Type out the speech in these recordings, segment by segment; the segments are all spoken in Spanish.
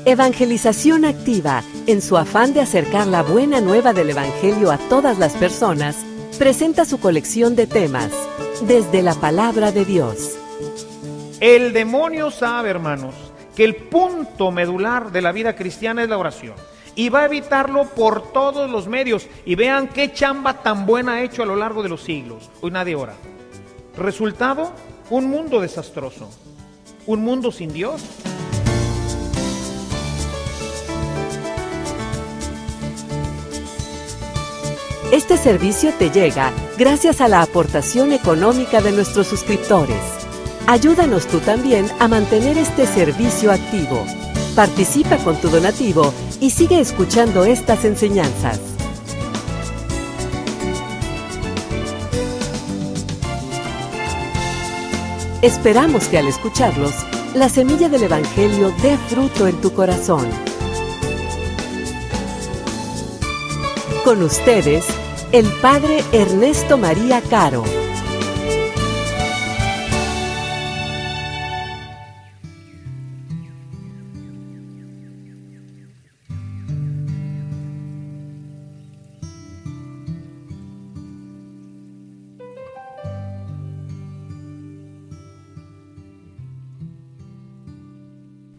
Evangelización Activa, en su afán de acercar la buena nueva del Evangelio a todas las personas, presenta su colección de temas, desde la Palabra de Dios. El demonio sabe, hermanos, que el punto medular de la vida cristiana es la oración. Y va a evitarlo por todos los medios. Y vean qué chamba tan buena ha hecho a lo largo de los siglos. Hoy nadie ora. Resultado, un mundo desastroso. Un mundo sin Dios. Este servicio te llega gracias a la aportación económica de nuestros suscriptores. Ayúdanos tú también a mantener este servicio activo. Participa con tu donativo y sigue escuchando estas enseñanzas. Esperamos que al escucharlos, la semilla del Evangelio dé fruto en tu corazón. Con ustedes, el Padre Ernesto María Caro.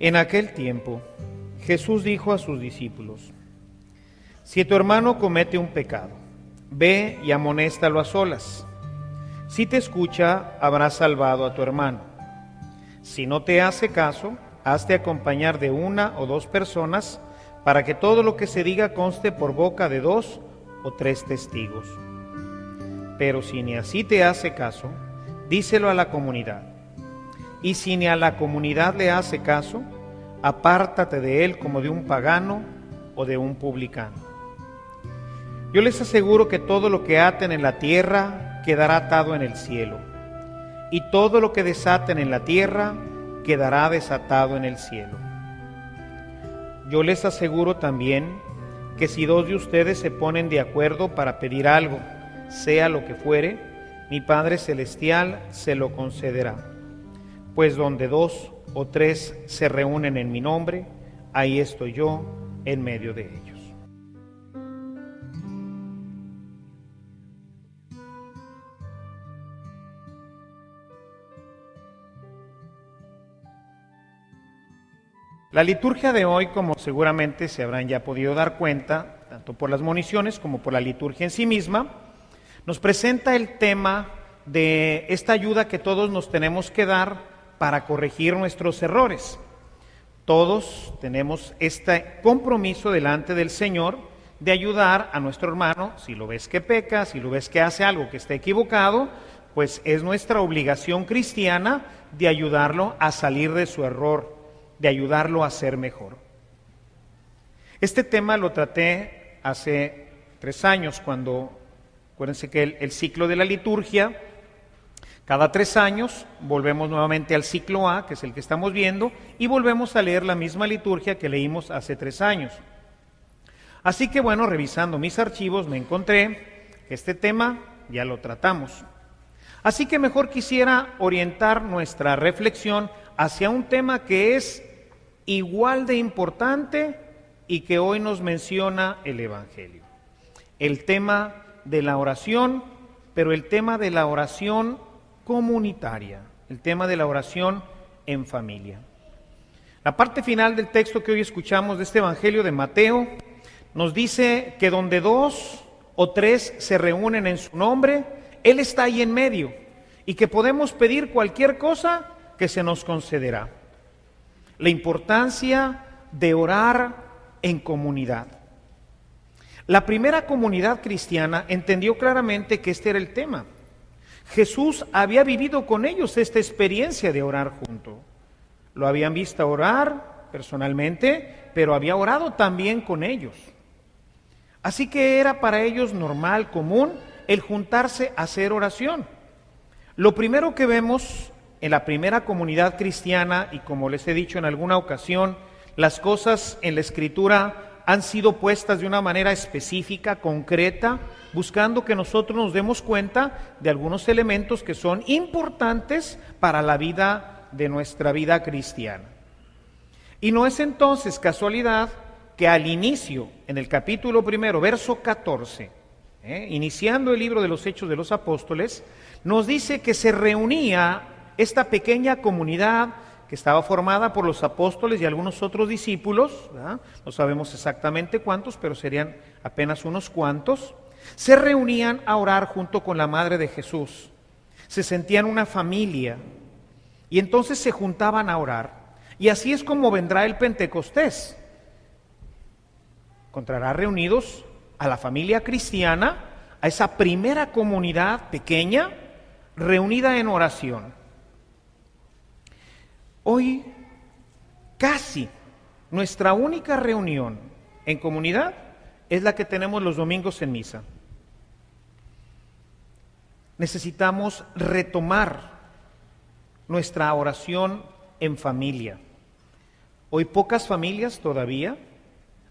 En aquel tiempo, Jesús dijo a sus discípulos: si tu hermano comete un pecado, ve y amonéstalo a solas. Si te escucha, habrás salvado a tu hermano. Si no te hace caso, hazte acompañar de 1 o 2 personas, para que todo lo que se diga conste por boca de 2 o 3 testigos. Pero si ni así te hace caso, díselo a la comunidad. Y si ni a la comunidad le hace caso, apártate de él como de un pagano o de un publicano. Yo les aseguro que todo lo que aten en la tierra quedará atado en el cielo, y todo lo que desaten en la tierra quedará desatado en el cielo. Yo les aseguro también que si 2 de ustedes se ponen de acuerdo para pedir algo, sea lo que fuere, mi Padre Celestial se lo concederá. Pues donde 2 o 3 se reúnen en mi nombre, ahí estoy yo en medio de ellos. La liturgia de hoy, como seguramente se habrán ya podido dar cuenta, tanto por las moniciones como por la liturgia en sí misma, nos presenta el tema de esta ayuda que todos nos tenemos que dar para corregir nuestros errores. Todos tenemos este compromiso delante del Señor de ayudar a nuestro hermano. Si lo ves que peca, si lo ves que hace algo que está equivocado, pues es nuestra obligación cristiana de ayudarlo a salir de su error, de ayudarlo a ser mejor. Este tema lo traté hace 3 años, cuando, acuérdense que el ciclo de la liturgia, cada 3 años volvemos nuevamente al ciclo A, que es el que estamos viendo, y volvemos a leer la misma liturgia que leímos hace 3 años. Así que bueno, revisando mis archivos me encontré que este tema ya lo tratamos. Así que mejor quisiera orientar nuestra reflexión hacia un tema que es igual de importante y que hoy nos menciona el Evangelio. El tema de la oración, pero el tema de la oración comunitaria, el tema de la oración en familia. La parte final del texto que hoy escuchamos de este Evangelio de Mateo nos dice que donde 2 o 3 se reúnen en su nombre, Él está ahí en medio, y que podemos pedir cualquier cosa que se nos concederá. La importancia de orar en comunidad. La primera comunidad cristiana entendió claramente que este era el tema. Jesús había vivido con ellos esta experiencia de orar junto. Lo habían visto orar personalmente, pero había orado también con ellos. Así que era para ellos normal, común, el juntarse a hacer oración. Lo primero que vemos en la primera comunidad cristiana, y como les he dicho en alguna ocasión, las cosas en la Escritura han sido puestas de una manera específica, concreta, buscando que nosotros nos demos cuenta de algunos elementos que son importantes para la vida de nuestra vida cristiana. Y no es entonces casualidad que al inicio, en el capítulo 1, verso 14, iniciando el libro de los Hechos de los Apóstoles, nos dice que se reunía esta pequeña comunidad que estaba formada por los apóstoles y algunos otros discípulos, ¿verdad? No sabemos exactamente cuántos, pero serían apenas unos cuantos. Se reunían a orar junto con la madre de Jesús. Se sentían una familia y entonces se juntaban a orar. Y así es como vendrá el Pentecostés. Encontrará reunidos a la familia cristiana, a esa primera comunidad pequeña, reunida en oración. Hoy, casi nuestra única reunión en comunidad es la que tenemos los domingos en misa. Necesitamos retomar nuestra oración en familia. Hoy pocas familias todavía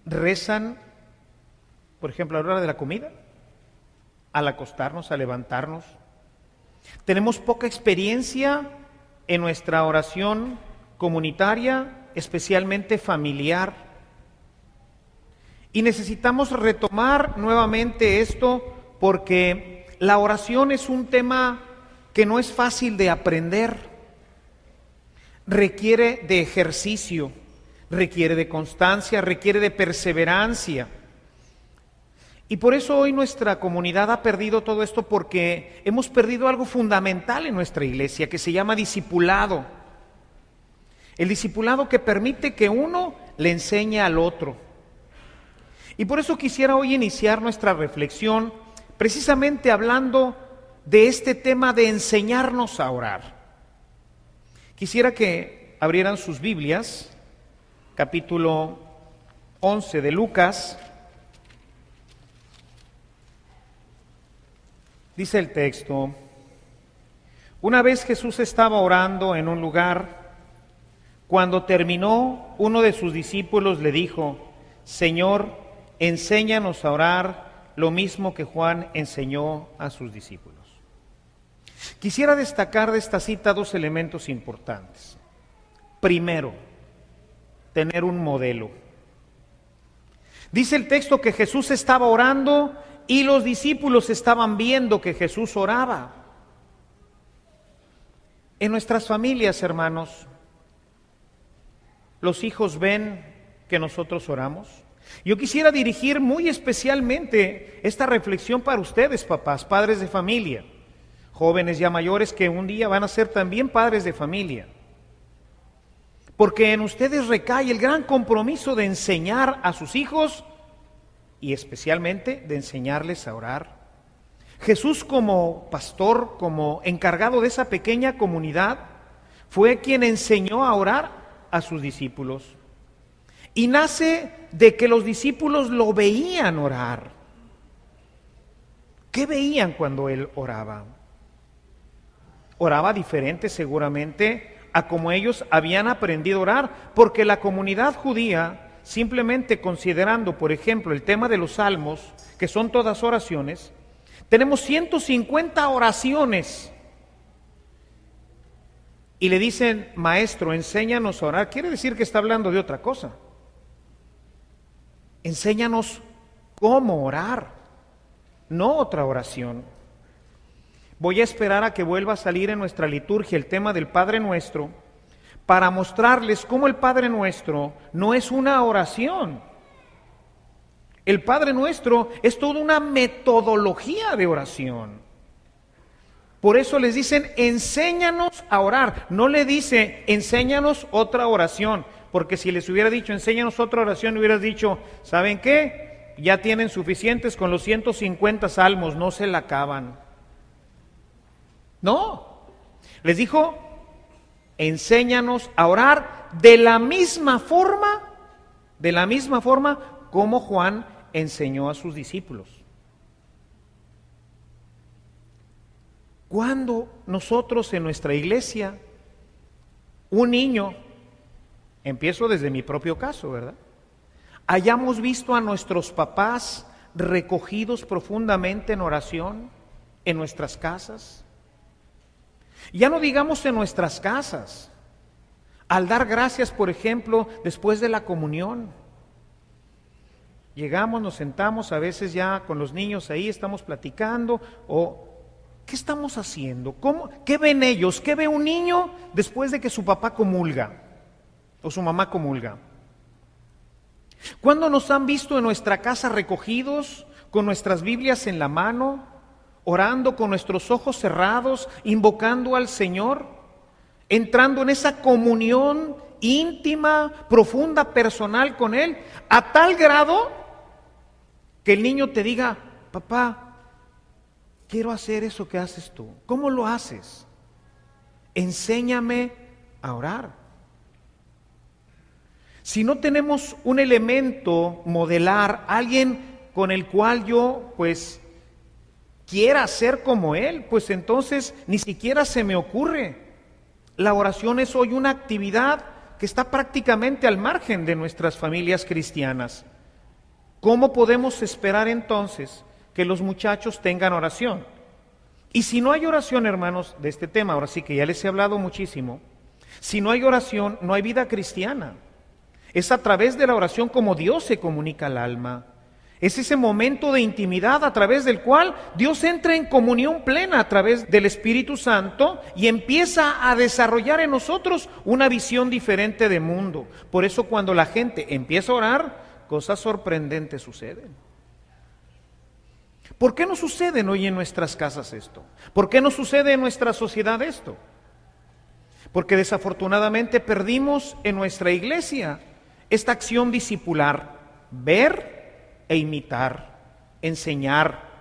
rezan, por ejemplo, a la hora de la comida, al acostarnos, al levantarnos. Tenemos poca experiencia en nuestra oración comunitaria, especialmente familiar. Y necesitamos retomar nuevamente esto porque la oración es un tema que no es fácil de aprender. Requiere de ejercicio, requiere de constancia, requiere de perseverancia. Y por eso hoy nuestra comunidad ha perdido todo esto porque hemos perdido algo fundamental en nuestra iglesia que se llama discipulado. El discipulado que permite que uno le enseñe al otro. Y por eso quisiera hoy iniciar nuestra reflexión precisamente hablando de este tema de enseñarnos a orar. Quisiera que abrieran sus Biblias, capítulo 11 de Lucas. Dice el texto: una vez Jesús estaba orando en un lugar. Cuando terminó, uno de sus discípulos le dijo: Señor, enséñanos a orar lo mismo que Juan enseñó a sus discípulos. Quisiera destacar de esta cita dos elementos importantes. Primero, tener un modelo. Dice el texto que Jesús estaba orando y los discípulos estaban viendo que Jesús oraba. En nuestras familias, hermanos, los hijos ven que nosotros oramos. Yo quisiera dirigir muy especialmente esta reflexión para ustedes, papás, padres de familia, jóvenes ya mayores que un día van a ser también padres de familia. Porque en ustedes recae el gran compromiso de enseñar a sus hijos y especialmente de enseñarles a orar. Jesús, como pastor, como encargado de esa pequeña comunidad, fue quien enseñó a orar a sus discípulos. Y nace de que los discípulos lo veían orar. ¿Qué veían cuando él oraba? Oraba diferente seguramente a como ellos habían aprendido a orar, porque la comunidad judía, simplemente considerando, por ejemplo, el tema de los salmos, que son todas oraciones, tenemos 150 oraciones. Y le dicen: maestro, enséñanos a orar. Quiere decir que está hablando de otra cosa. Enséñanos cómo orar, no otra oración. Voy a esperar a que vuelva a salir en nuestra liturgia el tema del Padre Nuestro para mostrarles cómo el Padre Nuestro no es una oración. El Padre Nuestro es toda una metodología de oración. Por eso les dicen: enséñanos a orar. No le dice: enséñanos otra oración. Porque si les hubiera dicho: enséñanos otra oración, hubieras dicho: ¿saben qué? Ya tienen suficientes con los 150 salmos, no se la acaban. No, les dijo: enséñanos a orar de la misma forma como Juan enseñó a sus discípulos. Cuando nosotros en nuestra iglesia, un niño, empiezo desde mi propio caso, ¿verdad?, hayamos visto a nuestros papás recogidos profundamente en oración en nuestras casas. Ya no digamos en nuestras casas, Al dar gracias, por ejemplo, después de la comunión. Llegamos, nos sentamos, a veces ya con los niños ahí estamos platicando, o ¿qué estamos haciendo? ¿Qué ven ellos? ¿Qué ve un niño después de que su papá comulga o su mamá comulga? ¿Cuándo nos han visto en nuestra casa recogidos, con nuestras Biblias en la mano, orando con nuestros ojos cerrados, invocando al Señor, entrando en esa comunión íntima, profunda, personal con Él, a tal grado que el niño te diga: papá, quiero hacer eso que haces tú? ¿Cómo lo haces? Enséñame a orar. Si no tenemos un elemento modelar, alguien con el cual yo pues quiera ser como él, pues entonces ni siquiera se me ocurre. La oración es hoy una actividad que está prácticamente al margen de nuestras familias cristianas. ¿Cómo podemos esperar entonces que los muchachos tengan oración? Y si no hay oración, hermanos, de este tema, ahora sí que ya les he hablado muchísimo, si no hay oración, no hay vida cristiana. Es a través de la oración como Dios se comunica al alma. Es ese momento de intimidad a través del cual Dios entra en comunión plena a través del Espíritu Santo y empieza a desarrollar en nosotros una visión diferente de mundo. Por eso cuando la gente empieza a orar, cosas sorprendentes suceden. ¿Por qué no sucede hoy en nuestras casas esto? ¿Por qué no sucede en nuestra sociedad esto? Porque desafortunadamente perdimos en nuestra iglesia esta acción discipular, ver e imitar, enseñar.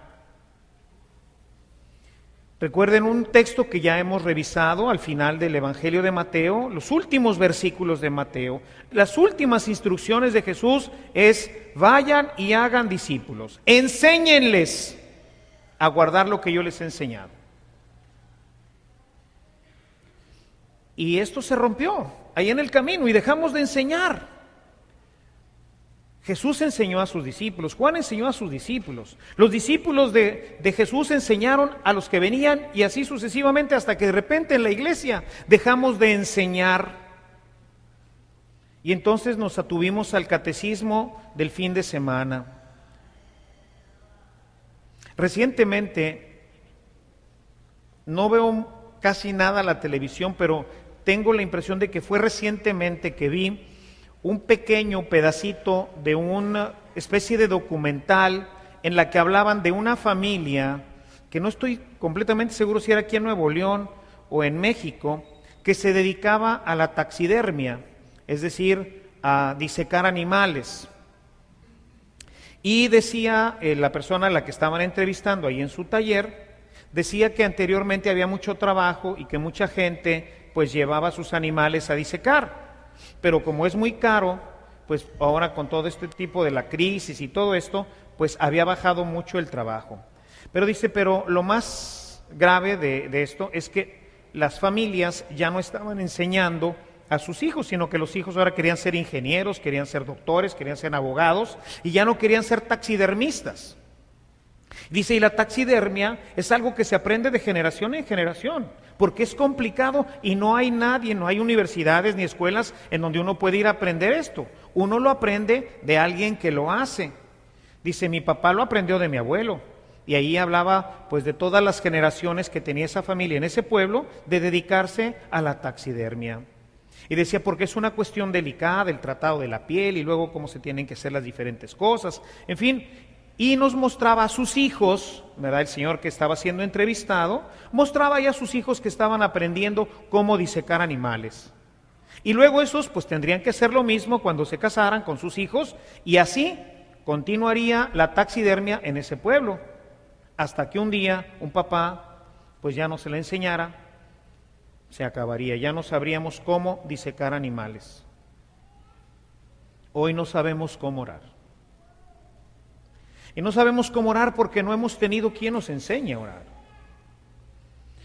Recuerden un texto que ya hemos revisado al final del Evangelio de Mateo, los últimos versículos de Mateo. Las últimas instrucciones de Jesús es: vayan y hagan discípulos, enséñenles a guardar lo que yo les he enseñado. Y esto se rompió ahí en el camino y dejamos de enseñar. Jesús enseñó a sus discípulos, Juan enseñó a sus discípulos, los discípulos de Jesús enseñaron a los que venían y así sucesivamente hasta que de repente en la iglesia dejamos de enseñar y entonces nos atuvimos al catecismo del fin de semana. Recientemente, no veo casi nada la televisión, pero tengo la impresión de que fue recientemente que vi un pequeño pedacito de una especie de documental en la que hablaban de una familia, que no estoy completamente seguro si era aquí en Nuevo León o en México, que se dedicaba a la taxidermia, es decir, a disecar animales. Y decía la persona a la que estaban entrevistando ahí en su taller, decía que anteriormente había mucho trabajo y que mucha gente pues llevaba sus animales a disecar. Pero como es muy caro, pues ahora con todo este tipo de la crisis y todo esto, pues había bajado mucho el trabajo. Pero dice, pero lo más grave de esto es que las familias ya no estaban enseñando a sus hijos, sino que los hijos ahora querían ser ingenieros, querían ser doctores, querían ser abogados y ya no querían ser taxidermistas. Dice, y la taxidermia es algo que se aprende de generación en generación, porque es complicado y no hay nadie, no hay universidades ni escuelas en donde uno puede ir a aprender esto. Uno lo aprende de alguien que lo hace. Dice, mi papá lo aprendió de mi abuelo, y ahí hablaba pues de todas las generaciones que tenía esa familia en ese pueblo de dedicarse a la taxidermia. Y decía, porque es una cuestión delicada, el tratado de la piel y luego cómo se tienen que hacer las diferentes cosas, en fin. Y nos mostraba a sus hijos, ¿verdad? El señor que estaba siendo entrevistado, mostraba ya a sus hijos que estaban aprendiendo cómo disecar animales. Y luego esos pues tendrían que hacer lo mismo cuando se casaran con sus hijos y así continuaría la taxidermia en ese pueblo. Hasta que un día un papá pues ya no se le enseñara, se acabaría, ya no sabríamos cómo disecar animales. Hoy no sabemos cómo orar. Y no sabemos cómo orar porque no hemos tenido quien nos enseñe a orar.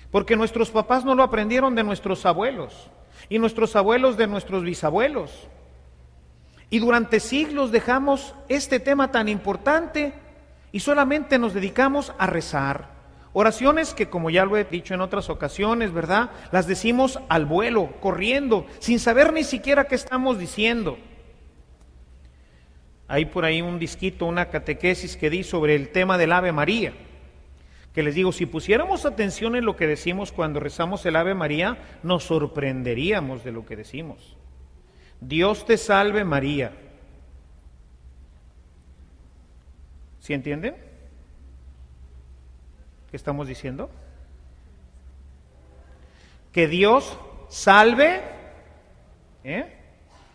Porque nuestros papás no lo aprendieron de nuestros abuelos y nuestros abuelos de nuestros bisabuelos. Y durante siglos dejamos este tema tan importante y solamente nos dedicamos a rezar Oraciones que, como ya lo he dicho en otras ocasiones, ¿verdad? Las decimos al vuelo, corriendo, sin saber ni siquiera qué estamos diciendo. Hay por ahí un disquito, una catequesis que di sobre el tema del Ave María, que les digo, si pusiéramos atención en lo que decimos cuando rezamos el Ave María, nos sorprenderíamos de lo que decimos. Dios te salve María. ¿Sí entienden? ¿Qué estamos diciendo? Que Dios salve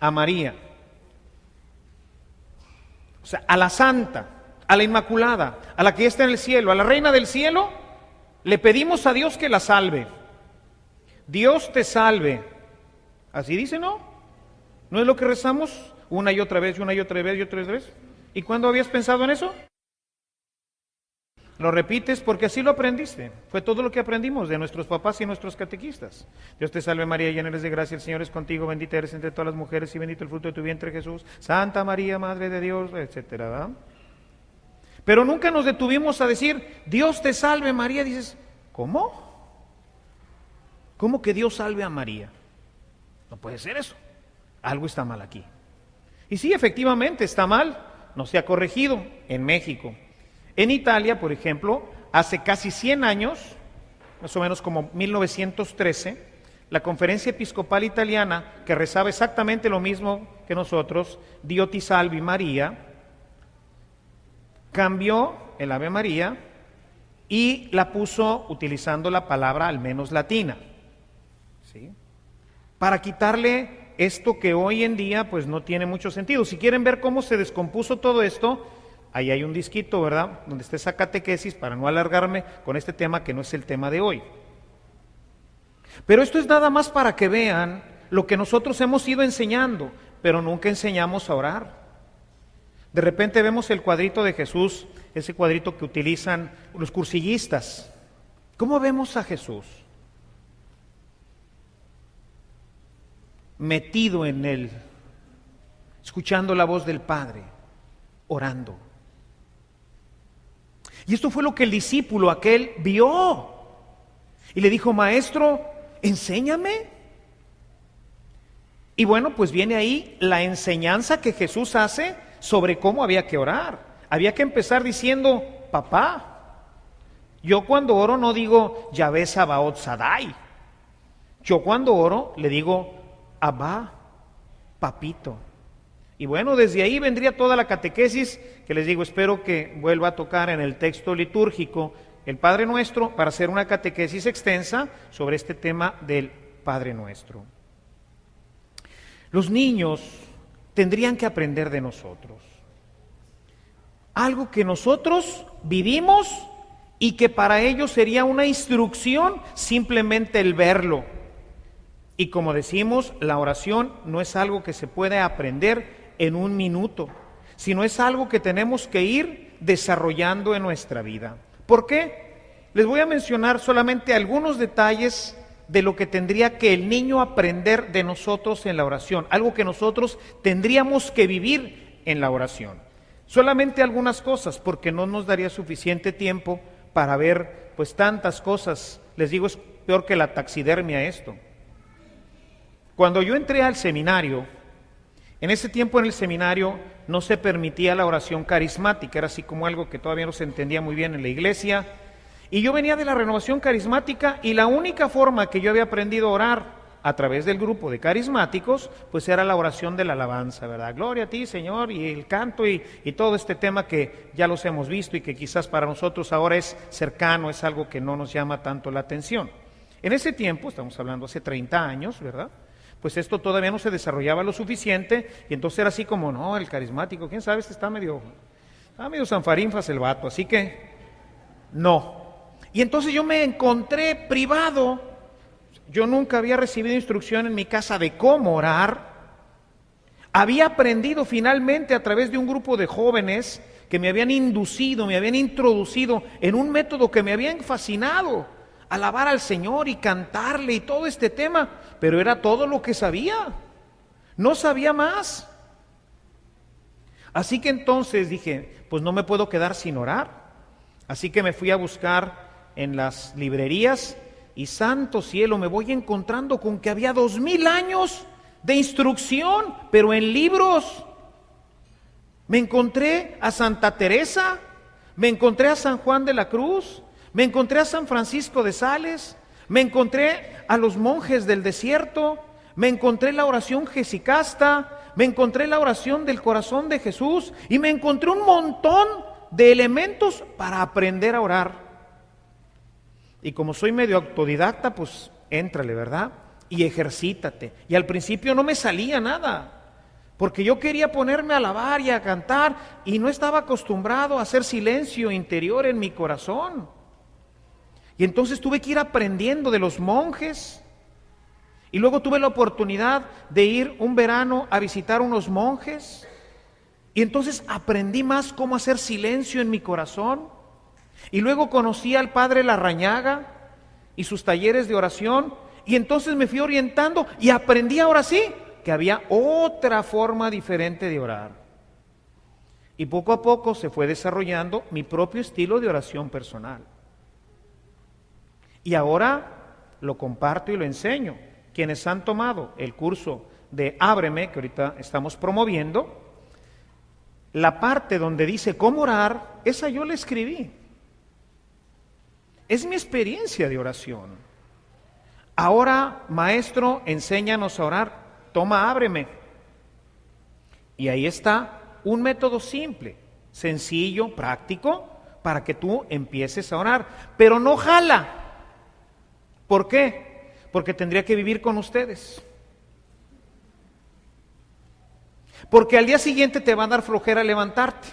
a María. O sea, a la Santa, a la Inmaculada, a la que está en el cielo, a la Reina del cielo, le pedimos a Dios que la salve. Dios te salve. Así dice, ¿no? ¿No es lo que rezamos una y otra vez, y una y otra vez, y otra vez? ¿Y cuándo habías pensado en eso? Lo repites porque así lo aprendiste. Fue todo lo que aprendimos de nuestros papás y nuestros catequistas. Dios te salve María, llena eres de gracia, el Señor es contigo, bendita eres entre todas las mujeres y bendito el fruto de tu vientre Jesús. Santa María, Madre de Dios, etcétera, ¿verdad? Pero nunca nos detuvimos a decir, Dios te salve María. Dices, ¿cómo? ¿Cómo que Dios salve a María? No puede ser eso. Algo está mal aquí. Y sí, efectivamente está mal. No se ha corregido en México. En Italia, por ejemplo, hace casi 100 años, más o menos como 1913, la Conferencia Episcopal Italiana, que rezaba exactamente lo mismo que nosotros, Dio ti salvi María, cambió el Ave María y la puso utilizando la palabra al menos latina, ¿sí? Para quitarle esto que hoy en día pues no tiene mucho sentido. Si quieren ver cómo se descompuso todo esto, ahí hay un disquito, ¿verdad?, donde está esa catequesis, para no alargarme con este tema que no es el tema de hoy. Pero esto es nada más para que vean lo que nosotros hemos ido enseñando, pero nunca enseñamos a orar. De repente vemos el cuadrito de Jesús, ese cuadrito que utilizan los cursillistas. ¿Cómo vemos a Jesús? Metido en él, escuchando la voz del Padre, orando. Y esto fue lo que el discípulo aquel vio. Y le dijo, maestro, enséñame. Y bueno, pues viene ahí la enseñanza que Jesús hace sobre cómo había que orar. Había que empezar diciendo, papá. Yo cuando oro no digo, Yahvé Sabaoth Sadai. Yo cuando oro le digo, Abba, papito. Y bueno, desde ahí vendría toda la catequesis que les digo, espero que vuelva a tocar en el texto litúrgico el Padre Nuestro para hacer una catequesis extensa sobre este tema del Padre Nuestro. Los niños tendrían que aprender de nosotros algo que nosotros vivimos y que para ellos sería una instrucción simplemente el verlo. Y como decimos, la oración no es algo que se puede aprender en un minuto, sino es algo que tenemos que ir desarrollando en nuestra vida. ¿Por qué? Les voy a mencionar solamente algunos detalles de lo que tendría que el niño aprender de nosotros en la oración, algo que nosotros tendríamos que vivir en la oración. Solamente algunas cosas, porque no nos daría suficiente tiempo para ver pues tantas cosas. Les digo, es peor que la taxidermia esto. Cuando yo entré al seminario, en ese tiempo en el seminario no se permitía la oración carismática, era así como algo que todavía no se entendía muy bien en la iglesia. Y yo venía de la renovación carismática y la única forma que yo había aprendido a orar a través del grupo de carismáticos, pues era la oración de la alabanza, ¿verdad? Gloria a ti, Señor, y el canto y todo este tema que ya los hemos visto y que quizás para nosotros ahora es cercano, es algo que no nos llama tanto la atención. En ese tiempo, estamos hablando hace 30 años, ¿verdad?, pues esto todavía no se desarrollaba lo suficiente y entonces era así como, no, el carismático, quién sabe, está medio sanfarinfas el vato, así que no. Y entonces yo me encontré privado, yo nunca había recibido instrucción en mi casa de cómo orar, había aprendido finalmente a través de un grupo de jóvenes que me habían inducido, me habían introducido en un método que me habían fascinado, alabar al Señor y cantarle y todo este tema, pero era todo lo que sabía, no sabía más. Así que entonces dije, pues no me puedo quedar sin orar, así que me fui a buscar en las librerías y santo cielo, me voy encontrando con que había 2000 años de instrucción, pero en libros. Me encontré a Santa Teresa, me encontré a San Juan de la Cruz, me encontré a San Francisco de Sales, me encontré a los monjes del desierto, me encontré la oración jesicasta, me encontré la oración del corazón de Jesús y me encontré un montón de elementos para aprender a orar. Y como soy medio autodidacta, pues éntrale, ¿verdad? Y ejercítate. Y al principio no me salía nada, porque yo quería ponerme a alabar y a cantar y no estaba acostumbrado a hacer silencio interior en mi corazón. Y entonces tuve que ir aprendiendo de los monjes. Y luego tuve la oportunidad de ir un verano a visitar unos monjes. Y entonces aprendí más cómo hacer silencio en mi corazón. Y luego conocí al padre Larrañaga y sus talleres de oración. Y entonces me fui orientando y aprendí ahora sí que había otra forma diferente de orar. Y poco a poco se fue desarrollando mi propio estilo de oración personal. Y ahora lo comparto y lo enseño. Quienes han tomado el curso de Ábreme, que ahorita estamos promoviendo, la parte donde dice cómo orar, esa yo la escribí. Es mi experiencia de oración. Ahora, maestro, enséñanos a orar. Toma, Ábreme. Y ahí está un método simple, sencillo, práctico, para que tú empieces a orar. Pero no jala. ¿Por qué? Porque tendría que vivir con ustedes. Porque al día siguiente te va a dar flojera levantarte.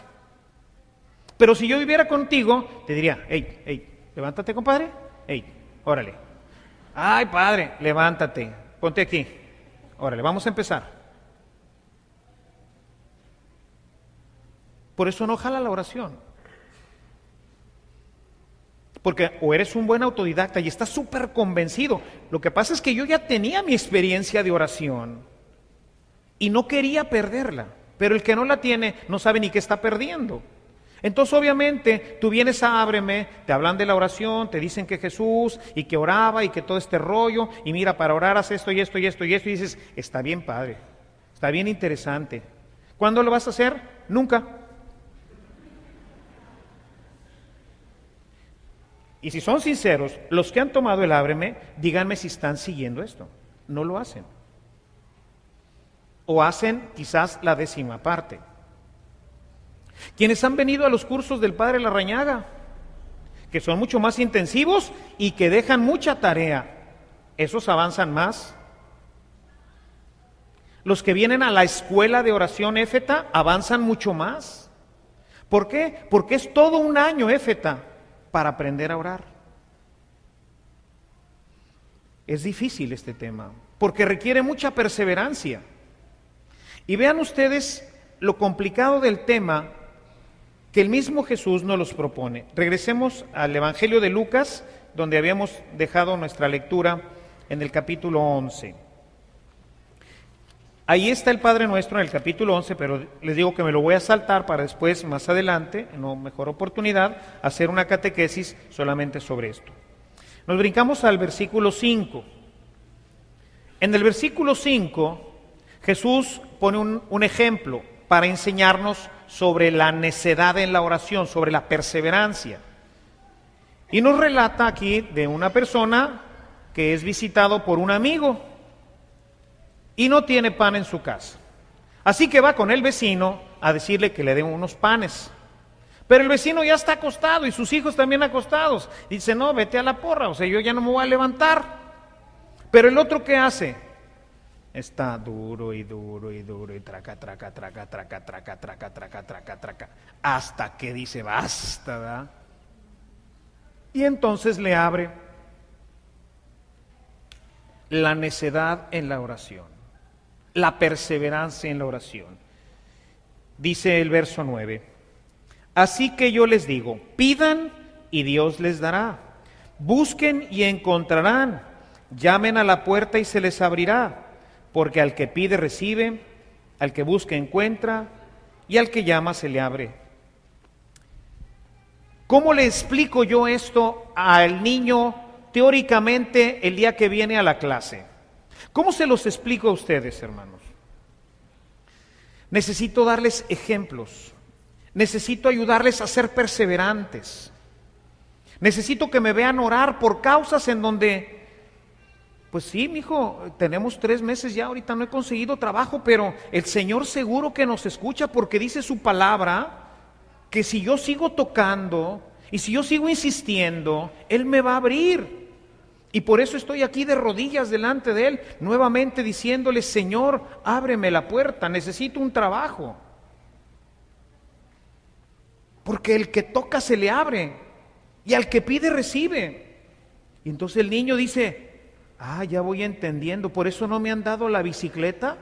Pero si yo viviera contigo, te diría, hey, levántate, compadre. Hey, órale. Ay, padre, levántate, ponte aquí. Órale, vamos a empezar. Por eso no jala la oración. Porque o eres un buen autodidacta y estás súper convencido. Lo que pasa es que yo ya tenía mi experiencia de oración y no quería perderla. Pero el que no la tiene no sabe ni qué está perdiendo. Entonces obviamente tú vienes a Ábreme, te hablan de la oración, te dicen que Jesús y que oraba y que todo este rollo, y mira, para orar haz esto y esto y esto y esto, y dices, está bien padre, está bien interesante. ¿Cuándo lo vas a hacer? Nunca. Y si son sinceros, los que han tomado el Ábreme, díganme si están siguiendo esto. No lo hacen. O hacen quizás la 10ª parte. Quienes han venido a los cursos del padre Larrañaga, que son mucho más intensivos y que dejan mucha tarea, esos avanzan más. Los que vienen a la escuela de oración Éfeta avanzan mucho más. ¿Por qué? Porque es todo un año Éfeta para aprender a orar. Es difícil este tema, porque requiere mucha perseverancia. Y vean ustedes lo complicado del tema que el mismo Jesús nos los propone. Regresemos al Evangelio de Lucas, donde habíamos dejado nuestra lectura en el capítulo 11. Ahí está el Padre Nuestro en el capítulo 11, pero les digo que me lo voy a saltar para después, más adelante, en una mejor oportunidad, hacer una catequesis solamente sobre esto. Nos brincamos al versículo 5. En el versículo 5, Jesús pone un ejemplo para enseñarnos sobre la necedad en la oración, sobre la perseverancia. Y nos relata aquí de una persona que es visitado por un amigo y no tiene pan en su casa. Así que va con el vecino a decirle que le den unos panes. Pero el vecino ya está acostado y sus hijos también acostados. Dice, no, vete a la porra, o sea, yo ya no me voy a levantar. Pero el otro, ¿qué hace? Está duro y duro y duro y traca, hasta que dice basta, ¿verdad? Y entonces le abre la necedad en la oración, la perseverancia en la oración. Dice el verso 9, así que yo les digo, pidan y Dios les dará, busquen y encontrarán, llamen a la puerta y se les abrirá. Porque al que pide recibe, al que busca encuentra, y al que llama se le abre. ¿Cómo le explico yo esto al niño teóricamente el día que viene a la clase? ¿Cómo se los explico a ustedes, hermanos? Necesito darles ejemplos. Necesito ayudarles a ser perseverantes. Necesito que me vean orar por causas en donde, pues sí, mijo, tenemos 3 meses ya, ahorita no he conseguido trabajo, pero el Señor seguro que nos escucha porque dice su palabra que si yo sigo tocando y si yo sigo insistiendo, Él me va a abrir. Y por eso estoy aquí de rodillas delante de Él, nuevamente diciéndole: Señor, ábreme la puerta, necesito un trabajo. Porque el que toca se le abre, y al que pide recibe. Y entonces el niño dice: ya voy entendiendo, por eso no me han dado la bicicleta.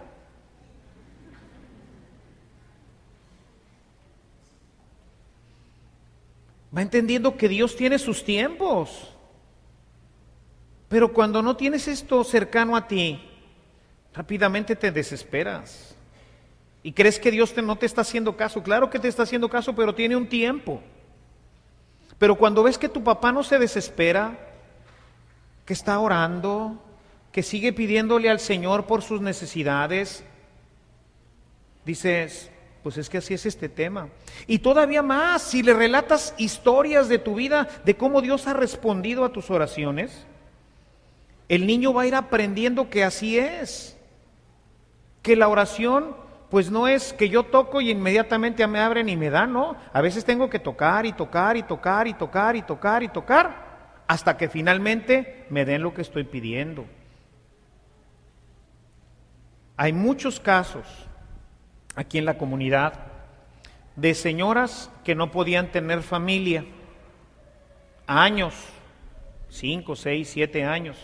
Va entendiendo que Dios tiene sus tiempos. Pero cuando no tienes esto cercano a ti, rápidamente te desesperas y crees que Dios no te está haciendo caso. Claro que te está haciendo caso, pero tiene un tiempo. Pero cuando ves que tu papá no se desespera, que está orando, que sigue pidiéndole al Señor por sus necesidades, dices: pues es que así es este tema. Y todavía más, si le relatas historias de tu vida, de cómo Dios ha respondido a tus oraciones, el niño va a ir aprendiendo que así es, que la oración pues no es que yo toco y inmediatamente me abren y me dan, no. A veces tengo que tocar y tocar y tocar y tocar y tocar y tocar hasta que finalmente me den lo que estoy pidiendo. Hay muchos casos aquí en la comunidad de señoras que no podían tener familia, años, 5, 6, 7 años,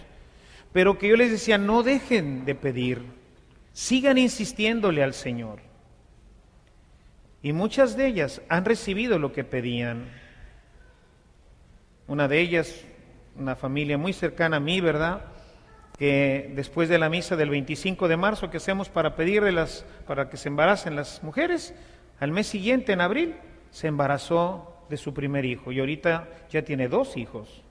pero que yo les decía: no dejen de pedir, sigan insistiéndole al Señor. Y muchas de ellas han recibido lo que pedían. Una de ellas, una familia muy cercana a mí, ¿verdad?, que después de la misa del 25 de marzo que hacemos para pedir para que se embaracen las mujeres, al mes siguiente, en abril, se embarazó de su primer hijo y ahorita ya tiene 2 hijos.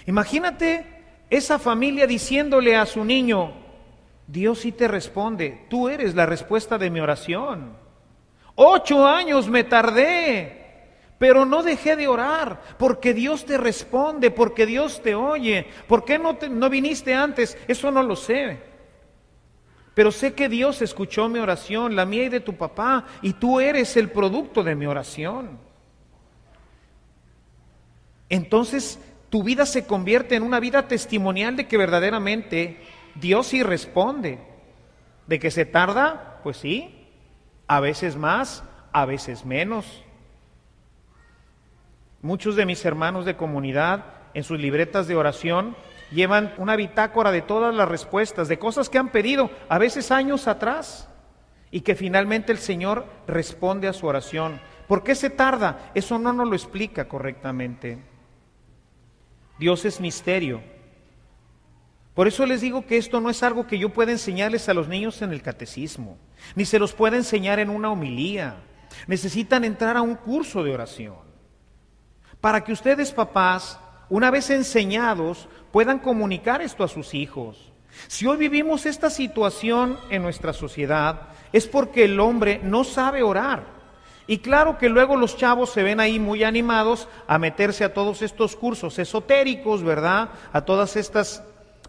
Imagínate esa familia diciéndole a su niño: Dios sí te responde, tú eres la respuesta de mi oración. 8 años me tardé, pero no dejé de orar, porque Dios te responde, porque Dios te oye. ¿Por qué no viniste antes? Eso no lo sé. Pero sé que Dios escuchó mi oración, la mía y de tu papá, y tú eres el producto de mi oración. Entonces, tu vida se convierte en una vida testimonial de que verdaderamente Dios sí responde. ¿De que se tarda? Pues sí, a veces más, a veces menos. Muchos de mis hermanos de comunidad en sus libretas de oración llevan una bitácora de todas las respuestas, de cosas que han pedido, a veces años atrás, y que finalmente el Señor responde a su oración. ¿Por qué se tarda? Eso no nos lo explica correctamente. Dios es misterio. Por eso les digo que esto no es algo que yo pueda enseñarles a los niños en el catecismo, ni se los pueda enseñar en una homilía. Necesitan entrar a un curso de oración, para que ustedes, papás, una vez enseñados, puedan comunicar esto a sus hijos. Si hoy vivimos esta situación en nuestra sociedad, es porque el hombre no sabe orar. Y claro que luego los chavos se ven ahí muy animados a meterse a todos estos cursos esotéricos, ¿verdad?, a todas estas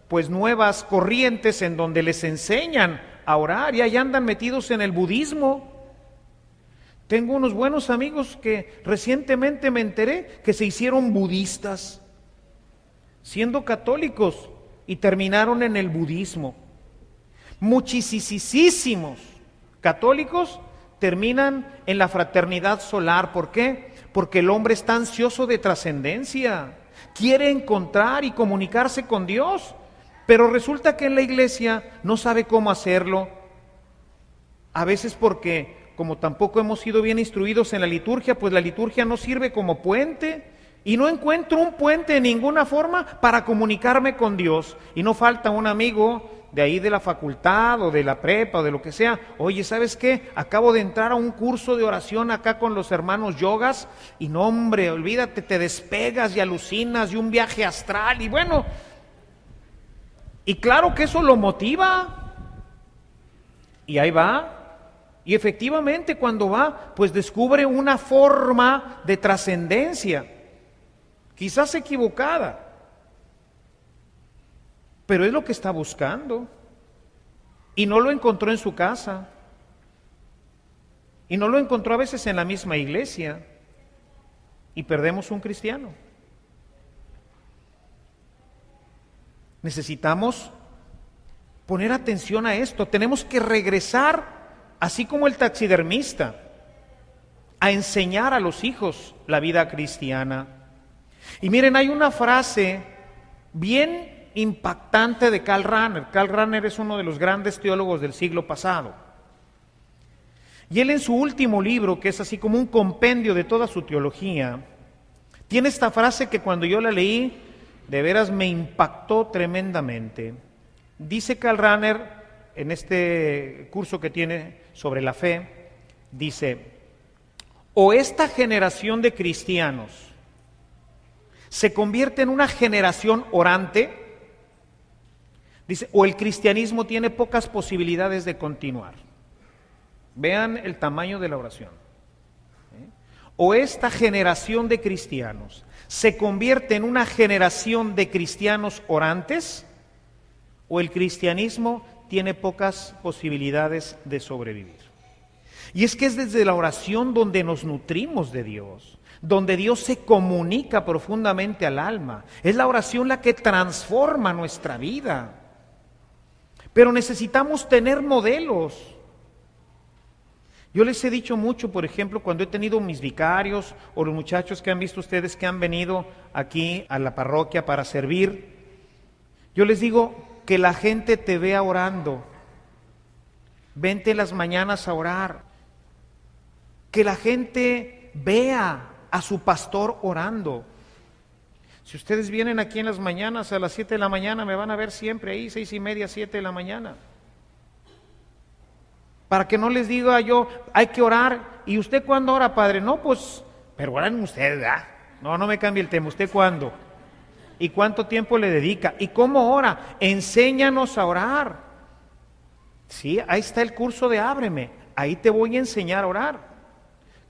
pues nuevas corrientes en donde les enseñan a orar, y ahí andan metidos en el budismo. Tengo unos buenos amigos que recientemente me enteré que se hicieron budistas, siendo católicos, y terminaron en el budismo. Muchísimos católicos terminan en la fraternidad solar. ¿Por qué? Porque el hombre está ansioso de trascendencia, quiere encontrar y comunicarse con Dios, pero resulta que en la iglesia no sabe cómo hacerlo. A veces porque como tampoco hemos sido bien instruidos en la liturgia, pues la liturgia no sirve como puente, y no encuentro un puente de ninguna forma para comunicarme con Dios. Y no falta un amigo de ahí de la facultad o de la prepa o de lo que sea, oye, ¿sabes qué? Acabo de entrar a un curso de oración acá con los hermanos yogas y no, hombre, olvídate, te despegas y alucinas y un viaje astral y bueno, y claro que eso lo motiva y ahí va. Y efectivamente cuando va, pues descubre una forma de trascendencia, quizás equivocada, pero es lo que está buscando. Y no lo encontró en su casa, y no lo encontró a veces en la misma iglesia, y perdemos un cristiano. Necesitamos poner atención a esto, tenemos que regresar, así como el taxidermista, a enseñar a los hijos la vida cristiana. Y miren, hay una frase bien impactante de Karl Rahner. Karl Rahner es uno de los grandes teólogos del siglo pasado. Y él en su último libro, que es así como un compendio de toda su teología, tiene esta frase que cuando yo la leí, de veras me impactó tremendamente. Dice Karl Rahner, en este curso que tiene sobre la fe, dice: o esta generación de cristianos se convierte en una generación orante, dice, o el cristianismo tiene pocas posibilidades de continuar. Vean el tamaño de la oración. O esta generación de cristianos se convierte en una generación de cristianos orantes, o el cristianismo tiene pocas posibilidades de sobrevivir. Y es que es desde la oración donde nos nutrimos de Dios, donde Dios se comunica profundamente al alma. Es la oración la que transforma nuestra vida. Pero necesitamos tener modelos. Yo les he dicho mucho, por ejemplo, cuando he tenido mis vicarios o los muchachos que han visto ustedes que han venido aquí a la parroquia para servir, yo les digo que la gente te vea orando. Vente las mañanas a orar. Que la gente vea a su pastor orando. Si ustedes vienen aquí en las mañanas a las 7 de la mañana, me van a ver siempre ahí, 6:30, 7 de la mañana. Para que no les diga yo, hay que orar. ¿Y usted cuándo ora, padre? No, pues, pero oran ustedes, ¿verdad? No me cambie el tema. ¿Usted cuándo? ¿Y cuánto tiempo le dedica? ¿Y cómo ora? Enséñanos a orar. Sí, ahí está el curso de Ábreme. Ahí te voy a enseñar a orar.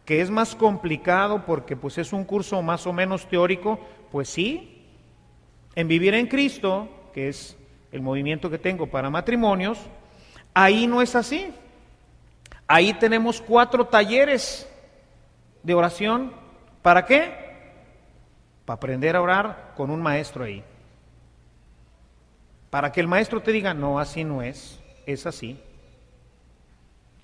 Que es más complicado porque pues es un curso más o menos teórico, pues sí. En Vivir en Cristo, que es el movimiento que tengo para matrimonios, ahí no es así. Ahí tenemos 4 talleres de oración. ¿Para qué? Para aprender a orar con un maestro ahí. Para que el maestro te diga, no, así no es así.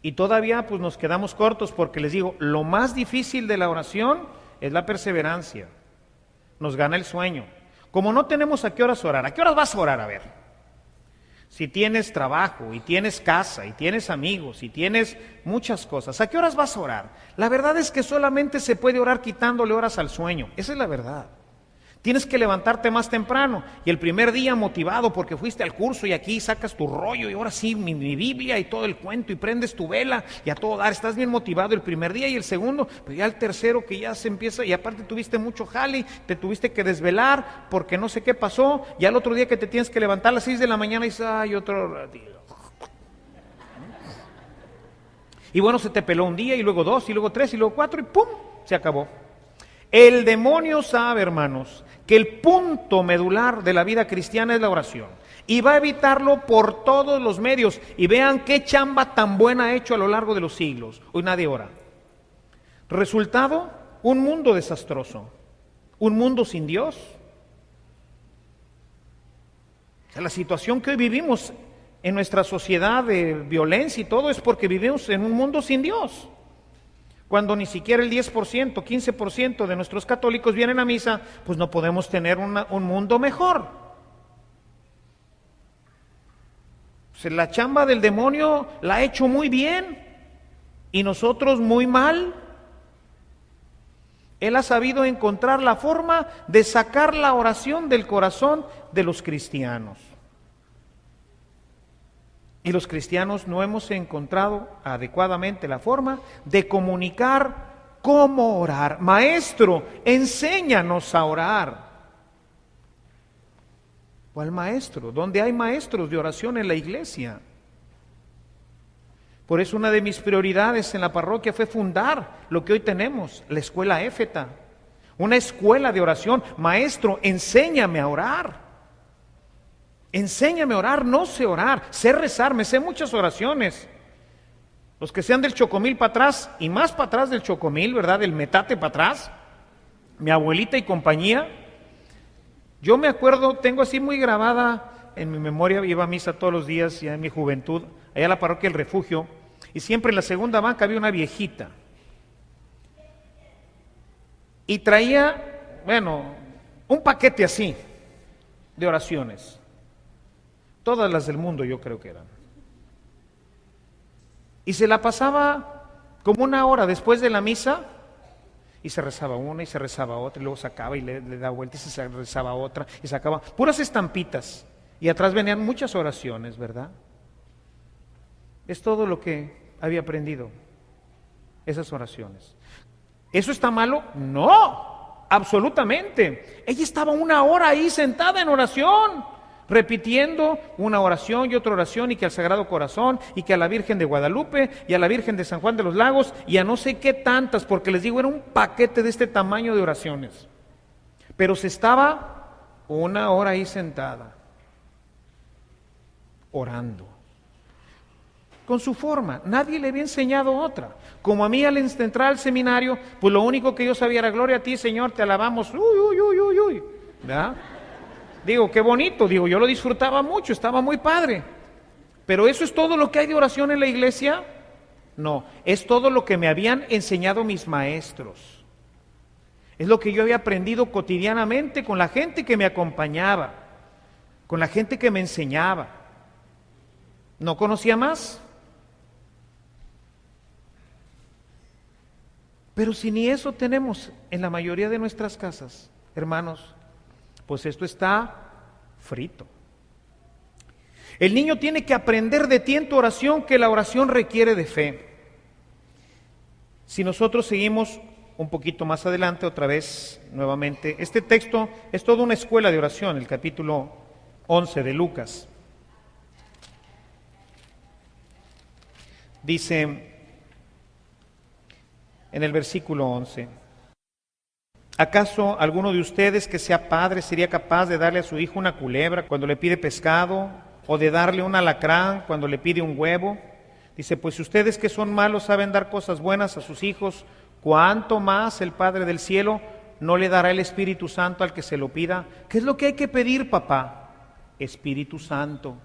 Y todavía pues nos quedamos cortos porque les digo, lo más difícil de la oración es la perseverancia. Nos gana el sueño. Como no tenemos a qué horas orar, ¿a qué horas vas a orar? A ver. Si tienes trabajo y tienes casa y tienes amigos y tienes muchas cosas, ¿a qué horas vas a orar? La verdad es que solamente se puede orar quitándole horas al sueño. Esa es la verdad. Tienes que levantarte más temprano y el primer día motivado porque fuiste al curso y aquí sacas tu rollo y ahora sí mi Biblia y todo el cuento y prendes tu vela y a todo dar, estás bien motivado el primer día y el segundo, pero ya el tercero que ya se empieza y aparte tuviste mucho jale, te tuviste que desvelar porque no sé qué pasó, ya el otro día que te tienes que levantar a las 6 de la mañana y dices, ay, otro ratito. Y bueno, se te peló un día y luego 2 y luego 3 y luego 4 y ¡pum! Se acabó. El demonio sabe, hermanos, que el punto medular de la vida cristiana es la oración. Y va a evitarlo por todos los medios. Y vean qué chamba tan buena ha hecho a lo largo de los siglos. Hoy nadie ora. Resultado, un mundo desastroso. Un mundo sin Dios. O sea, la situación que hoy vivimos en nuestra sociedad de violencia y todo es porque vivimos en un mundo sin Dios. Cuando ni siquiera el 10%, 15% de nuestros católicos vienen a misa, pues no podemos tener un mundo mejor. Pues la chamba del demonio la ha hecho muy bien y nosotros muy mal. Él ha sabido encontrar la forma de sacar la oración del corazón de los cristianos. Y los cristianos no hemos encontrado adecuadamente la forma de comunicar cómo orar. Maestro, enséñanos a orar. ¿Cuál maestro? ¿Dónde hay maestros de oración en la iglesia? Por eso una de mis prioridades en la parroquia fue fundar lo que hoy tenemos, la escuela Éfeta, una escuela de oración. Maestro, enséñame a orar. Enséñame a orar, no sé orar, sé rezar, me sé muchas oraciones. Los que sean del Chocomil para atrás y más para atrás del Chocomil, ¿verdad? Del Metate para atrás, mi abuelita y compañía. Yo me acuerdo, tengo así muy grabada en mi memoria, iba a misa todos los días ya en mi juventud, allá a la parroquia El Refugio, y siempre en la segunda banca había una viejita. Y traía, un paquete así de oraciones. Todas las del mundo yo creo que eran. Y se la pasaba como una hora después de la misa, y se rezaba una y se rezaba otra, y luego sacaba y le daba vuelta y se rezaba otra, y sacaba puras estampitas, y atrás venían muchas oraciones, ¿verdad? Es todo lo que había aprendido, esas oraciones. ¿Eso está malo? No, absolutamente. Ella estaba una hora ahí sentada en oración, repitiendo una oración y otra oración, y que al Sagrado Corazón, y que a la Virgen de Guadalupe, y a la Virgen de San Juan de los Lagos, y a no sé qué tantas, porque les digo, era un paquete de este tamaño de oraciones. Pero se estaba una hora ahí sentada, orando, con su forma. Nadie le había enseñado otra. Como a mí al entrar al seminario, pues lo único que yo sabía era gloria a ti, Señor, te alabamos, uy, ¿verdad? Digo, qué bonito, digo, yo lo disfrutaba mucho, estaba muy padre. Pero ¿eso es todo lo que hay de oración en la iglesia? No, es todo lo que me habían enseñado mis maestros. Es lo que yo había aprendido cotidianamente con la gente que me acompañaba, con la gente que me enseñaba. ¿No conocía más? Pero si ni eso tenemos en la mayoría de nuestras casas, hermanos, pues esto está frito. El niño tiene que aprender de ti en tu oración que la oración requiere de fe. Si nosotros seguimos un poquito más adelante, otra vez, nuevamente, este texto es toda una escuela de oración, el capítulo 11 de Lucas. Dice en el versículo 11: ¿acaso alguno de ustedes que sea padre sería capaz de darle a su hijo una culebra cuando le pide pescado, o de darle un alacrán cuando le pide un huevo? Dice, pues si ustedes que son malos saben dar cosas buenas a sus hijos, ¿cuánto más el Padre del cielo no le dará el Espíritu Santo al que se lo pida? ¿Qué es lo que hay que pedir, papá? Espíritu Santo.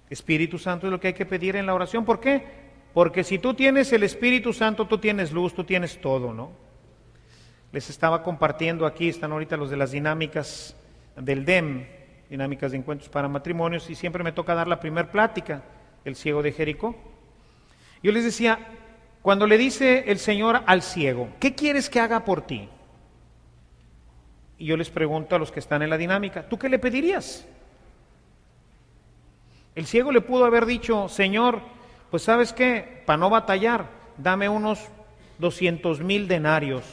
Espíritu Santo es lo que hay que pedir en la oración. ¿Por qué? Porque si tú tienes el Espíritu Santo, tú tienes luz, tú tienes todo, ¿no? Les estaba compartiendo aquí, están ahorita los de las dinámicas del DEM, dinámicas de encuentros para matrimonios, y siempre me toca dar la primer plática, el ciego de Jericó. Yo les decía, cuando le dice el Señor al ciego, ¿qué quieres que haga por ti? Y yo les pregunto a los que están en la dinámica, ¿tú qué le pedirías? El ciego le pudo haber dicho, Señor, pues ¿sabes qué? Para no batallar, dame unos 200,000 denarios.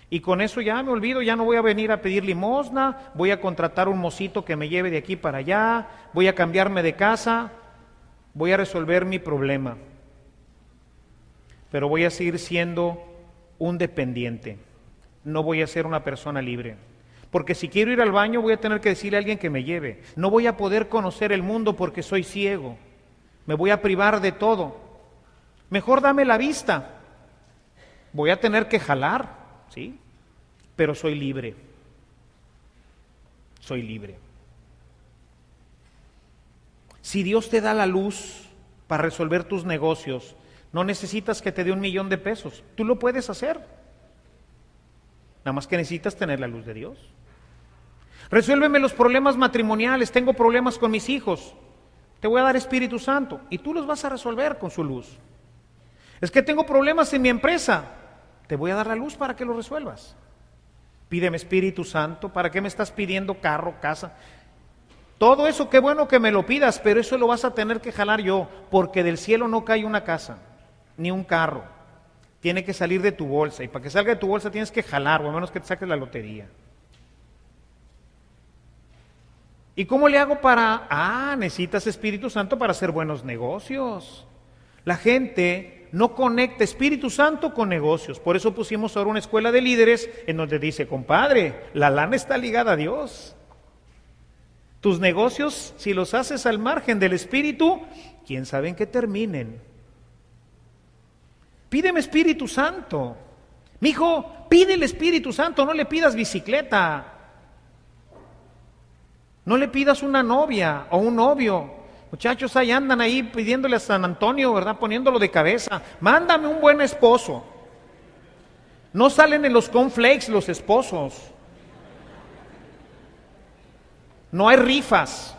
Y con eso ya me olvido, ya no voy a venir a pedir limosna, voy a contratar un mocito que me lleve de aquí para allá, voy a cambiarme de casa, voy a resolver mi problema. Pero voy a seguir siendo un dependiente, no voy a ser una persona libre. Porque si quiero ir al baño voy a tener que decirle a alguien que me lleve. No voy a poder conocer el mundo porque soy ciego. Me voy a privar de todo. Mejor dame la vista. Voy a tener que jalar, ¿sí? Pero soy libre. Soy libre. Si Dios te da la luz para resolver tus negocios, no necesitas que te dé 1,000,000 de pesos. Tú lo puedes hacer. Nada más que necesitas tener la luz de Dios. Resuélveme los problemas matrimoniales, tengo problemas con mis hijos. Te voy a dar Espíritu Santo y tú los vas a resolver con su luz. Es que tengo problemas en mi empresa, te voy a dar la luz para que los resuelvas. Pídeme Espíritu Santo. ¿Para qué me estás pidiendo carro, casa? Todo eso, qué bueno que me lo pidas, pero eso lo vas a tener que jalar yo, porque del cielo no cae una casa, ni un carro. Tiene que salir de tu bolsa, y para que salga de tu bolsa tienes que jalar, o a menos que te saques la lotería. ¿Y cómo le hago para...? Necesitas Espíritu Santo para hacer buenos negocios. La gente no conecta Espíritu Santo con negocios. Por eso pusimos ahora una escuela de líderes en donde dice, compadre, la lana está ligada a Dios. Tus negocios, si los haces al margen del Espíritu, quién sabe en qué terminen. Pídeme Espíritu Santo. Mijo, pide el Espíritu Santo, no le pidas bicicleta. No le pidas una novia o un novio. Muchachos, ahí andan ahí pidiéndole a San Antonio, ¿verdad? Poniéndolo de cabeza. Mándame un buen esposo. No salen en los cornflakes los esposos. No hay rifas.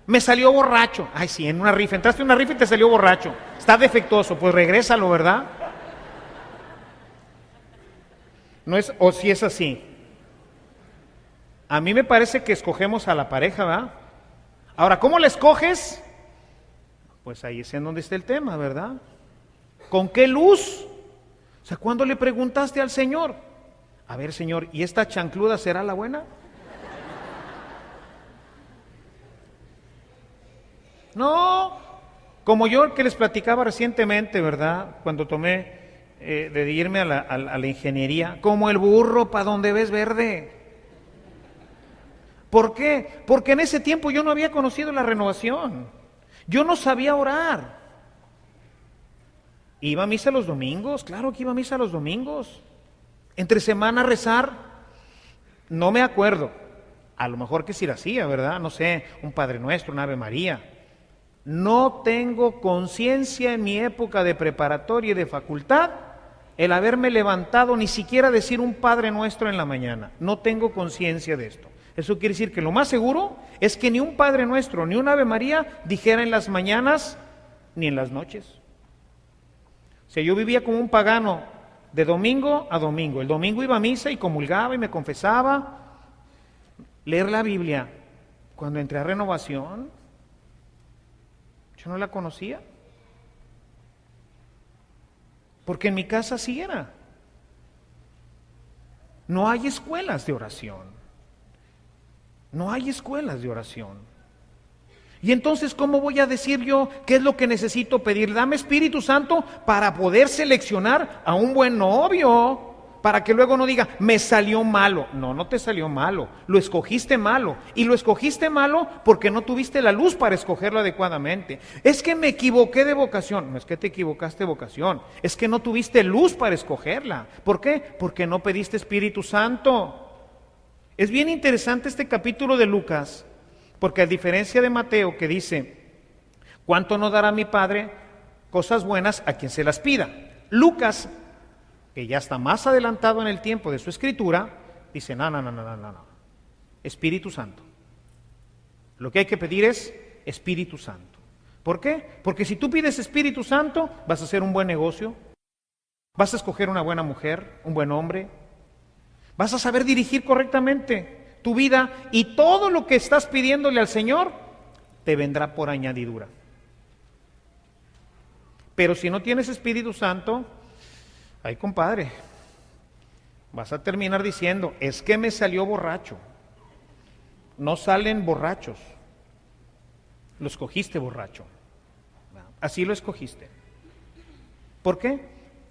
Me salió borracho. Ay, sí, en una rifa. Entraste en una rifa y te salió borracho. Está defectuoso, pues regrésalo, ¿verdad? No es, o si es así. A mí me parece que escogemos a la pareja, ¿verdad? Ahora, ¿cómo la escoges? Pues ahí es en donde está el tema, ¿verdad? ¿Con qué luz? O sea, ¿cuándo le preguntaste al Señor? A ver, Señor, ¿y esta chancluda será la buena? No, como yo que les platicaba recientemente, ¿verdad? Cuando tomé de irme a la ingeniería, como el burro para donde ves verde. ¿Por qué? Porque en ese tiempo yo no había conocido la renovación. Yo no sabía orar. ¿Iba a misa los domingos? Claro que iba a misa los domingos. Entre semana rezar, no me acuerdo. A lo mejor que sí la hacía, ¿verdad? No sé, un Padre Nuestro, un Ave María. No tengo conciencia en mi época de preparatoria y de facultad el haberme levantado ni siquiera decir un Padre Nuestro en la mañana. No tengo conciencia de esto. Eso quiere decir que lo más seguro es que ni un Padre Nuestro ni un Ave María dijera en las mañanas ni en las noches. O sea, yo vivía como un pagano de domingo a domingo. El domingo iba a misa y comulgaba y me confesaba. Leer la Biblia. Cuando entré a Renovación, yo no la conocía. Porque en mi casa sí era. No hay escuelas de oración. No hay escuelas de oración. Y entonces, ¿cómo voy a decir yo qué es lo que necesito pedir? Dame Espíritu Santo para poder seleccionar a un buen novio, para que luego no diga, me salió malo. No, no te salió malo, lo escogiste malo. Y lo escogiste malo porque no tuviste la luz para escogerlo adecuadamente. Es que me equivoqué de vocación. No es que te equivocaste de vocación, es que no tuviste luz para escogerla. ¿Por qué? Porque no pediste Espíritu Santo. Es bien interesante este capítulo de Lucas, porque a diferencia de Mateo que dice, ¿cuánto no dará mi Padre cosas buenas a quien se las pida? Lucas, que ya está más adelantado en el tiempo de su escritura, dice, no. Espíritu Santo. Lo que hay que pedir es Espíritu Santo. ¿Por qué? Porque si tú pides Espíritu Santo, vas a hacer un buen negocio, vas a escoger una buena mujer, un buen hombre, vas a saber dirigir correctamente tu vida y todo lo que estás pidiéndole al Señor te vendrá por añadidura. Pero si no tienes Espíritu Santo, ay compadre, vas a terminar diciendo, es que me salió borracho. No salen borrachos, lo escogiste borracho. Así lo escogiste. ¿Por qué?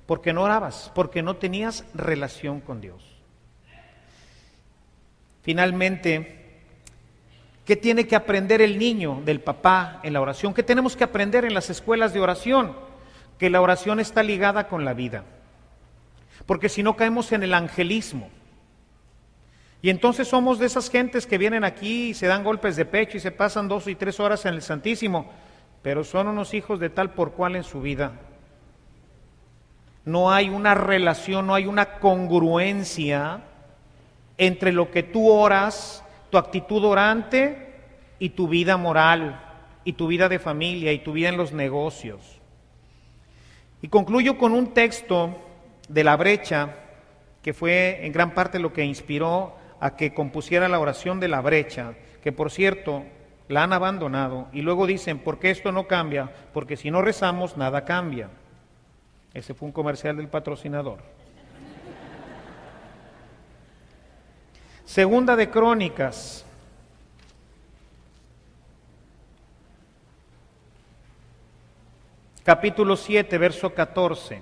Porque no orabas, porque no tenías relación con Dios. Finalmente, ¿qué tiene que aprender el niño del papá en la oración? ¿Qué tenemos que aprender en las escuelas de oración? Que la oración está ligada con la vida. Porque si no caemos en el angelismo. Y entonces somos de esas gentes que vienen aquí y se dan golpes de pecho y se pasan 2 y 3 horas en el Santísimo, pero son unos hijos de tal por cual en su vida. No hay una relación, no hay una congruencia entre lo que tú oras, tu actitud orante y tu vida moral, y tu vida de familia, y tu vida en los negocios. Y concluyo con un texto de La Brecha, que fue en gran parte lo que inspiró a que compusiera la oración de La Brecha, que por cierto, la han abandonado y luego dicen, ¿por qué esto no cambia? Porque si no rezamos, nada cambia. Ese fue un comercial del patrocinador. Segunda de Crónicas, capítulo 7, verso 14.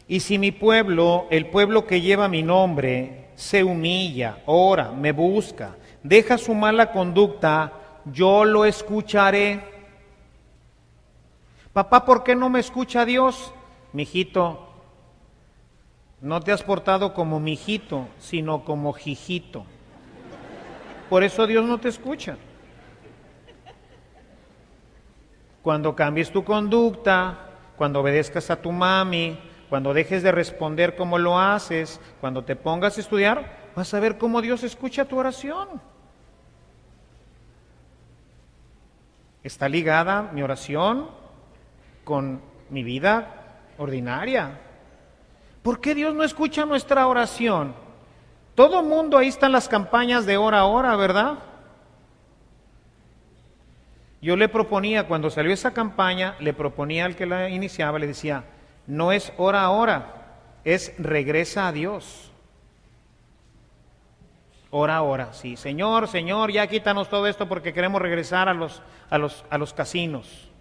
Y si mi pueblo, el pueblo que lleva mi nombre, se humilla, ora, me busca, deja su mala conducta, yo lo escucharé. Papá, ¿por qué no me escucha Dios? Mijito, no te has portado como mijito, sino como jijito. Por eso Dios no te escucha. Cuando cambies tu conducta, cuando obedezcas a tu mami, cuando dejes de responder como lo haces, cuando te pongas a estudiar, vas a ver cómo Dios escucha tu oración. Está ligada mi oración con mi vida ordinaria. ¿Por qué Dios no escucha nuestra oración? Todo mundo, ahí están las campañas de hora a hora, ¿verdad? Yo le proponía, cuando salió esa campaña, le proponía al que la iniciaba, le decía, no es hora a hora, es regresa a Dios. Hora a hora, sí. Señor, Señor, ya quítanos todo esto porque queremos regresar a los casinos.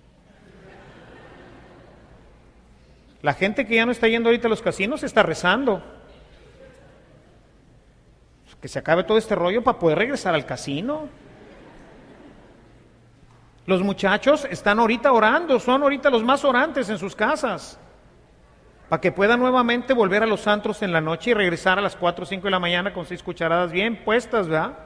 La gente que ya no está yendo ahorita a los casinos está rezando. Que se acabe todo este rollo para poder regresar al casino. Los muchachos están ahorita orando, son ahorita los más orantes en sus casas, para que puedan nuevamente volver a los antros en la noche y regresar a las 4 o 5 de la mañana con 6 cucharadas bien puestas, ¿verdad?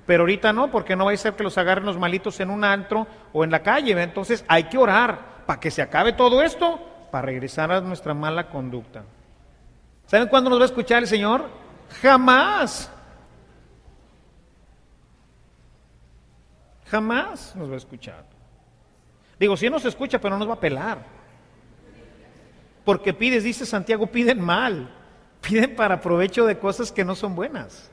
Pero ahorita no, porque no va a ser que los agarren los malitos en un antro o en la calle, ¿verdad? Entonces hay que orar para que se acabe todo esto, para regresar a nuestra mala conducta. ¿Saben cuándo nos va a escuchar el Señor? Jamás. Jamás nos va a escuchar. Digo, sí nos escucha, pero no nos va a pelar. Porque pides, dice Santiago, piden mal. Piden para provecho de cosas que no son buenas.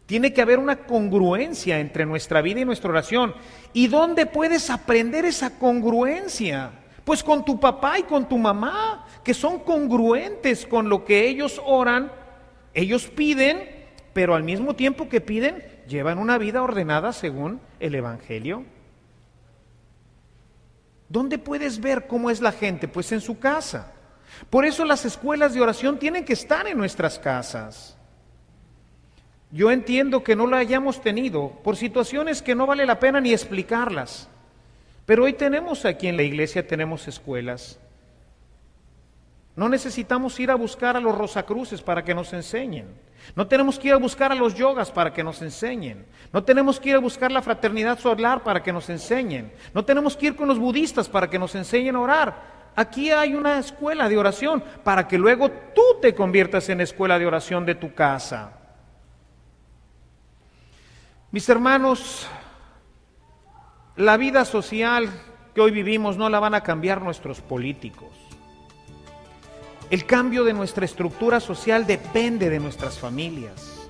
Tiene que haber una congruencia entre nuestra vida y nuestra oración. ¿Y dónde puedes aprender esa congruencia? Pues con tu papá y con tu mamá, que son congruentes con lo que ellos oran, ellos piden, pero al mismo tiempo que piden, llevan una vida ordenada según el Evangelio. ¿Dónde puedes ver cómo es la gente? Pues en su casa. Por eso las escuelas de oración tienen que estar en nuestras casas. Yo entiendo que no la hayamos tenido por situaciones que no vale la pena ni explicarlas. Pero hoy tenemos aquí en la iglesia, tenemos escuelas. No necesitamos ir a buscar a los Rosacruces para que nos enseñen. No tenemos que ir a buscar a los yogas para que nos enseñen. No tenemos que ir a buscar la fraternidad solar para que nos enseñen. No tenemos que ir con los budistas para que nos enseñen a orar. Aquí hay una escuela de oración para que luego tú te conviertas en escuela de oración de tu casa. Mis hermanos, la vida social que hoy vivimos no la van a cambiar nuestros políticos. El cambio de nuestra estructura social depende de nuestras familias.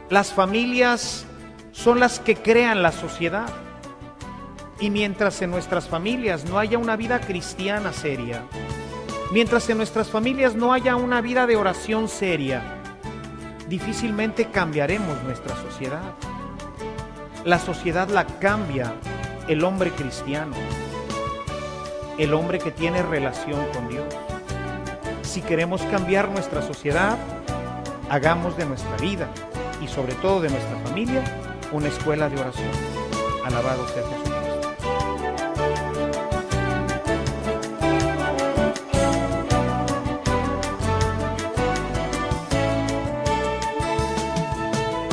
Las familias son las que crean la sociedad. Y mientras en nuestras familias no haya una vida cristiana seria, mientras en nuestras familias no haya una vida de oración seria, difícilmente cambiaremos nuestra sociedad. La sociedad la cambia el hombre cristiano, el hombre que tiene relación con Dios. Si queremos cambiar nuestra sociedad, hagamos de nuestra vida y sobre todo de nuestra familia una escuela de oración. Alabado sea Jesucristo.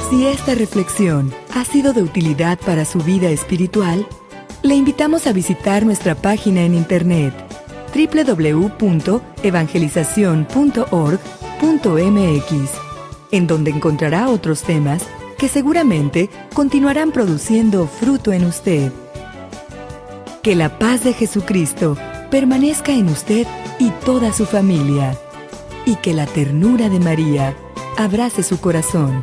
Si esta reflexión ha sido de utilidad para su vida espiritual, le invitamos a visitar nuestra página en internet www.evangelizacion.org.mx, en donde encontrará otros temas que seguramente continuarán produciendo fruto en usted. Que la paz de Jesucristo permanezca en usted y toda su familia, y que la ternura de María abrace su corazón.